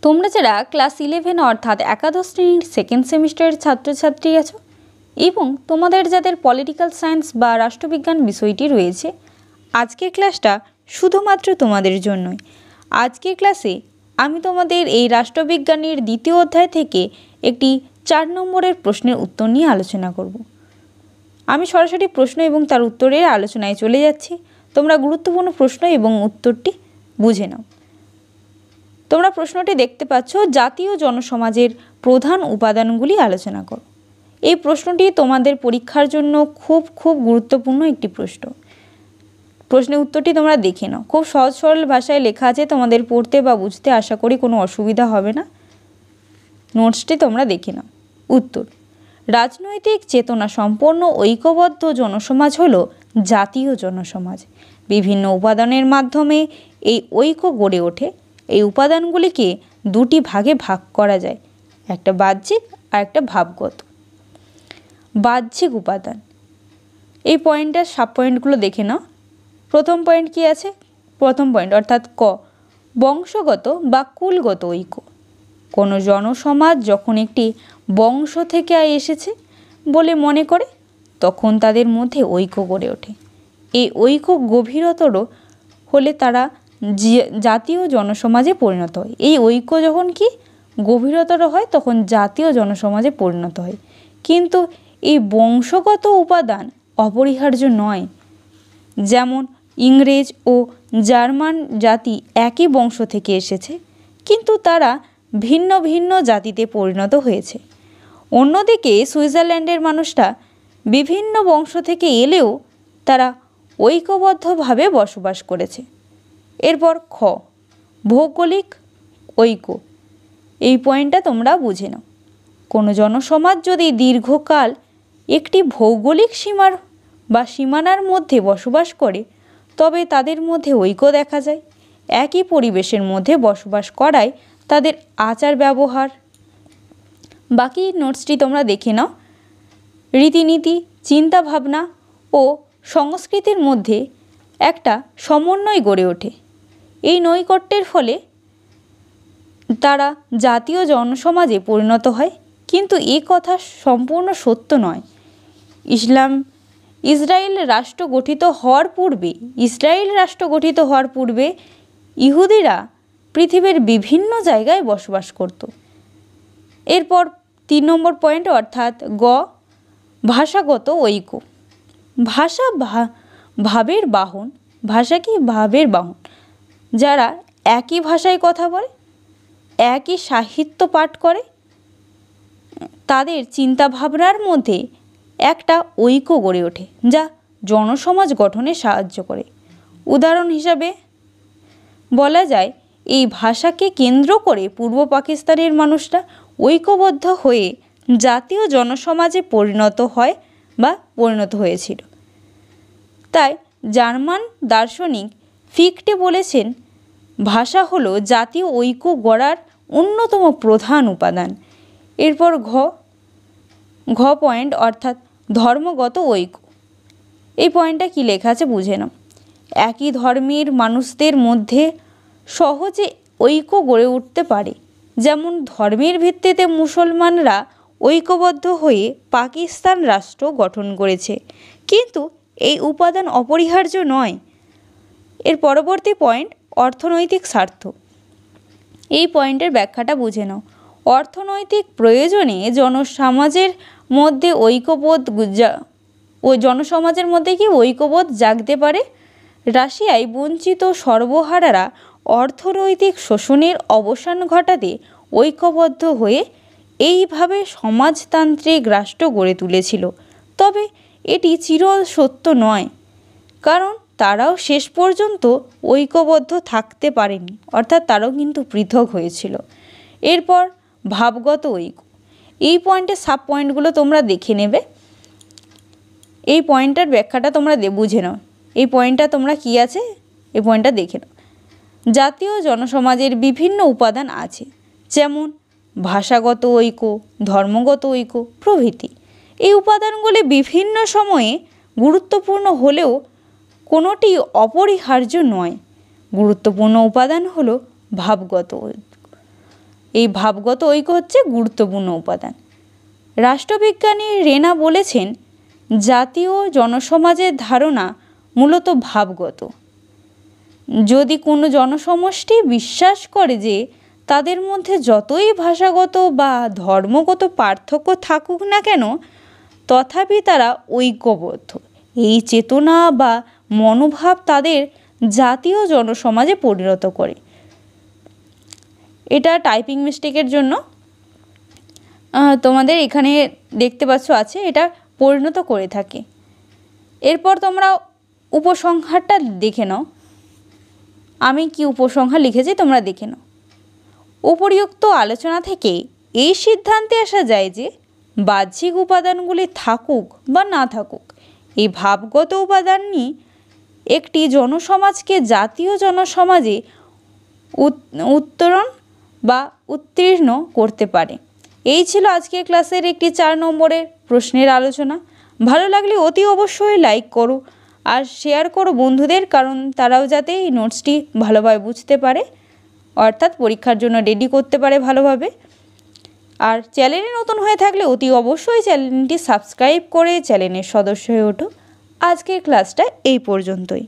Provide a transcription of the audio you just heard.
তোমরা যারা ক্লাস 11 অর্থাৎ একাদশ শ্রেণীর সেকেন্ড সেমিস্টারের ছাত্রছাত্রী আছো এবং তোমাদের যাদের পলিটিক্যাল সায়েন্স বা রাষ্ট্রবিজ্ঞান বিষয়টি রয়েছে, আজকের ক্লাসটা শুধুমাত্র তোমাদের জন্যই। আজকের ক্লাসে আমি তোমাদের এই রাষ্ট্রবিজ্ঞানের দ্বিতীয় অধ্যায় থেকে একটি 4 নম্বরের প্রশ্নের উত্তর নিয়ে আলোচনা করব। আমি সরাসরি প্রশ্ন এবং তার উত্তরের আলোচনায় চলে যাচ্ছি। তোমরা গুরুত্বপূর্ণ প্রশ্ন এবং উত্তরটি বুঝে নাও। তোমরা প্রশ্নটি দেখতে পাচ্ছ, জাতীয় জনসমাজের প্রধান উপাদানগুলি আলোচনা করো। এই প্রশ্নটি তোমাদের পরীক্ষার জন্য খুব গুরুত্বপূর্ণ একটি প্রশ্ন। প্রশ্নের উত্তরটি তোমরা দেখে নাও। খুব সহজ সরল ভাষায় লেখা আছে, তোমাদের পড়তে বা বুঝতে আশা করি কোনো অসুবিধা হবে না। নোটসটি তোমরা দেখে নাও। উত্তর: রাজনৈতিক চেতনা সম্পন্ন ঐক্যবদ্ধ জনসমাজ হলো জাতীয় জনসমাজ। বিভিন্ন উপাদানের মাধ্যমে এই ঐক্য গড়ে ওঠে। এই উপাদানগুলিকে দুটি ভাগে ভাগ করা যায়, একটা বাহ্যিক আর একটা ভাবগত। বাহ্যিক উপাদান, এই পয়েন্টটার সাব পয়েন্টগুলো দেখে নাও। প্রথম পয়েন্ট কি আছে? প্রথম পয়েন্ট অর্থাৎ ক, বংশগত বা কুলগত ঐক্য। কোনো জনসমাজ যখন একটি বংশ থেকে এসেছে বলে মনে করে, তখন তাদের মধ্যে ঐক্য গড়ে ওঠে। এই ঐক্য গভীরতর হলে তারা জাতীয় জনসমাজে পরিণত হয়। এই ঐক্য যখন কি গভীরতর হয়, তখন জাতীয় জনসমাজে পরিণত হয়। কিন্তু এই বংশগত উপাদান অপরিহার্য নয়। যেমন ইংরেজ ও জার্মান জাতি একই বংশ থেকে এসেছে, কিন্তু তারা ভিন্ন ভিন্ন জাতিতে পরিণত হয়েছে। অন্যদিকে সুইজারল্যান্ডের মানুষরা বিভিন্ন বংশ থেকে এলেও তারা ঐক্যবদ্ধভাবে বসবাস করেছে। এরপর খ, ভৌগোলিক ঐক্য। এই পয়েন্টটা তোমরা বুঝে নাও। কোনো জনসমাজ যদি দীর্ঘকাল একটি ভৌগোলিক সীমার বা সীমানার মধ্যে বসবাস করে, তবে তাদের মধ্যে ঐক্য দেখা যায়। একই পরিবেশের মধ্যে বসবাস করায় তাদের আচার ব্যবহার। বাকি নোটসটি তোমরা দেখে নাও। রীতিনীতি, চিন্তাভাবনা ও সংস্কৃতির মধ্যে একটা সমন্বয় গড়ে ওঠে। এই নৈকট্যের ফলে তারা জাতীয় জনসমাজে পরিণত হয়। কিন্তু এ কথা সম্পূর্ণ সত্য নয়। ইসরায়েল রাষ্ট্র গঠিত হওয়ার পূর্বে ইহুদিরা পৃথিবীর বিভিন্ন জায়গায় বসবাস করত। এরপর 3 নম্বর পয়েন্ট অর্থাৎ গ, ভাষাগত ঐক্য। ভাষা ভাবের বাহন। ভাষা কি? ভাবের বাহন। যারা একই ভাষায় কথা বলে, একই সাহিত্য পাঠ করে, তাদের চিন্তাভাবনার মধ্যে একটা ঐক্য গড়ে ওঠে, যা জনসমাজ গঠনে সাহায্য করে। উদাহরণ হিসাবে বলা যায়, এই ভাষাকে কেন্দ্র করে পূর্ব পাকিস্তানের মানুষরা ঐক্যবদ্ধ হয়ে জাতীয় জনসমাজে পরিণত হয়েছিল। তাই জার্মান দার্শনিক ফিক্টে বলেছেন, ভাষা হলো জাতীয় ঐক্য গড়ার অন্যতম প্রধান উপাদান। এরপর ঘ পয়েন্ট অর্থাৎ ধর্মগত ঐক্য। এই পয়েন্টটা কি লেখা আছে বুঝে নাও। একই ধর্মের মানুষদের মধ্যে সহজে ঐক্য গড়ে উঠতে পারে। যেমন ধর্মের ভিত্তিতে মুসলমানরা ঐক্যবদ্ধ হয়ে পাকিস্তান রাষ্ট্র গঠন করেছে, কিন্তু এই উপাদান অপরিহার্য নয়। এর পরবর্তী পয়েন্ট অর্থনৈতিক স্বার্থ। এই পয়েন্টের ব্যাখ্যাটা বুঝে নাও। অর্থনৈতিক প্রয়োজনে জনসমাজের মধ্যে ঐক্যবোধ জাগতে পারে। রাশিয়ায় বঞ্চিত সর্বহারারা অর্থনৈতিক শোষণের অবসান ঘটাতে ঐক্যবদ্ধ হয়ে এইভাবে সমাজতান্ত্রিক রাষ্ট্র গড়ে তুলেছিল। তবে এটি চির সত্য নয়, কারণ তারাও শেষ পর্যন্ত ঐক্যবদ্ধ থাকতে পারেনি, অর্থাৎ তারাও কিন্তু পৃথক হয়েছিল। এরপর ভাবগত ঐক্য। এই পয়েন্টের সাব পয়েন্টগুলো তোমরা দেখে নেবে। এই পয়েন্টটার ব্যাখ্যাটা তোমরা বুঝে নাও। এই পয়েন্টটা তোমরা কি আছে, এই পয়েন্টটা দেখে নাও। জাতীয় জনসমাজের বিভিন্ন উপাদান আছে, যেমন ভাষাগত ঐক্য, ধর্মগত ঐক্য প্রভৃতি। এই উপাদানগুলি বিভিন্ন সময়ে গুরুত্বপূর্ণ হলেও কোনোটি অপরিহার্য নয়। গুরুত্বপূর্ণ উপাদান হলো ভাবগত ঐক্য। এই ভাবগত ঐক্য হচ্ছে গুরুত্বপূর্ণ উপাদান। রাষ্ট্রবিজ্ঞানী রেনা বলেছেন, জাতীয় জনসমাজের ধারণা মূলত ভাবগত। যদি কোনো জনসমষ্টি বিশ্বাস করে যে তাদের মধ্যে যতই ভাষাগত বা ধর্মগত পার্থক্য থাকুক না কেন, তথাপি তারা ঐক্যবদ্ধ, এই চেতনা বা মনোভাব তাদের জাতীয় জনসমাজে পরিণত করে। এটা টাইপিং মিস্টেকের জন্য তোমাদের এখানে দেখতে পাচ্ছ আছে, এটা পরিণত করে থাকে। এরপর তোমরা উপসংহারটা দেখে নাও, আমি কি উপসংহার লিখেছি তোমরা দেখে নাও। উপরিউক্ত আলোচনা থেকে এই সিদ্ধান্তে আসা যায় যে বাহ্যিক উপাদানগুলি থাকুক বা না থাকুক, এই ভাবগত উপাদানই একটি জনসমাজকে জাতীয় জনসমাজে উত্তরণ বা উত্তীর্ণ করতে পারে। এই ছিল আজকের ক্লাসের একটি 4 নম্বরের প্রশ্নের আলোচনা। ভালো লাগলে অতি অবশ্যই লাইক করো আর শেয়ার করো বন্ধুদের, কারণ তারাও যাতে এই নোটসটি ভালোভাবে বুঝতে পারে, অর্থাৎ পরীক্ষার জন্য রেডি করতে পারে ভালোভাবে। আর চ্যানেলে নতুন হয়ে থাকলে অতি অবশ্যই চ্যানেলটি সাবস্ক্রাইব করে চ্যানেলের সদস্য হয়ে ওঠো। আজকের ক্লাসটা এই পর্যন্তই।